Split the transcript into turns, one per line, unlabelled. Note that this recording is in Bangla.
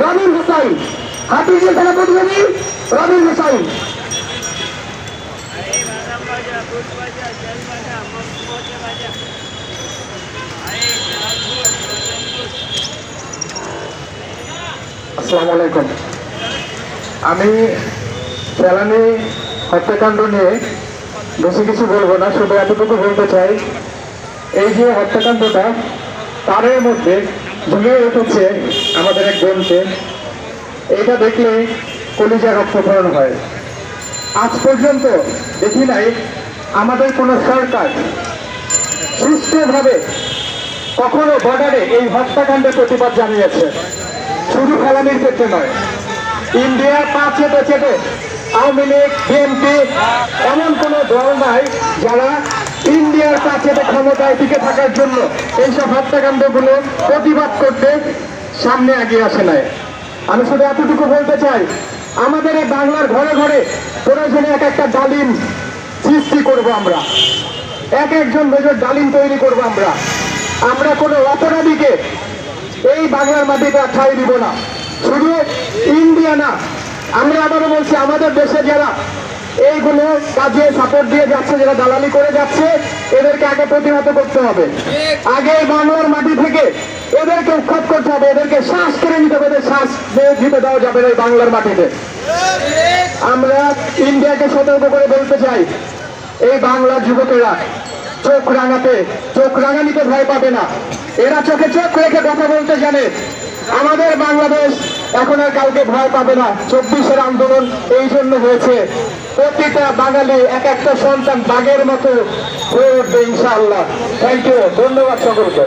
রবিন হুসাইন, হাতিঝিল থানা প্রতিনিধি রবিন হুসাইন। আসসালামু আলাইকুম। আমি ফেলানি হত্যাকাণ্ড নিয়ে বেশি কিছু বলবো না, শুধু এতটুকু বলতে চাই, এই যে হত্যাকাণ্ডটা তারের মধ্যে ঝুঁকে উঠেছে আমাদের এক বোনকে, এটা দেখলে কলিজা রক্তক্ষরণ হয়। আজ পর্যন্ত দেখি নাই আমাদের কোনো সরকার সুষ্ঠুভাবে কখনো বর্ডারে এই হত্যাকাণ্ডের প্রতিবাদ জানিয়েছে। শুধু ফেলানির ক্ষেত্রে নয়, ইন্ডিয়া পা চেটে চেটে আওয়ামী লীগ, বিএনপি এমন কোনো দল নাই যারা ইন্ডিয়ার পা চেটে ক্ষমতায় টিকে থাকার জন্য এইসব হত্যাকাণ্ডগুলো প্রতিবাদ করতে সামনে এগিয়ে আসে নাই। আমি শুধু এতটুকু বলতে চাই, আমাদের এই বাংলার ঘরে ঘরে প্রয়োজনে এক একটা ডালিম সৃষ্টি করব আমরা, এক একজন মেজর ডালিম তৈরি করব আমরা। আমরা কোনো অপরাধীকে এই বাংলার মাটিতে ঠাঁই দিব না। শুধু ইন্ডিয়া না, আমরা আবারও বলছি, আমাদের দেশে যারা এইগুলো কাজে সাপোর্ট দিয়ে যাচ্ছে, যারা দালালি করে যাচ্ছে, এদেরকে আগে প্রতিহত করতে হবে। আগে বাংলার মাটি থেকে এদেরকে উৎখাত করতে হবে, এদেরকে শ্বাস কেড়ে নিতে হবে, এদের শ্বাস দিতে দেওয়া যাবে না এই বাংলার মাটিতে। আমরা ইন্ডিয়াকে সতর্ক করে বলতে চাই, এই বাংলার যুবকেরা চোখ রাঙানিতে ভয় পাবে না, এরা চোখে চোখ রেখে কথা বলতে জানে। আমাদের বাংলাদেশ এখন আর কাউকে ভয় পাবে না। 24-এর আন্দোলন এই জন্য হয়েছে, প্রতিটা বাঙালি এক একটা সন্তান বাঘের মতো হয়ে উঠবে ইনশাআল্লাহ। থ্যাংক ইউ, ধন্যবাদ সকলকে।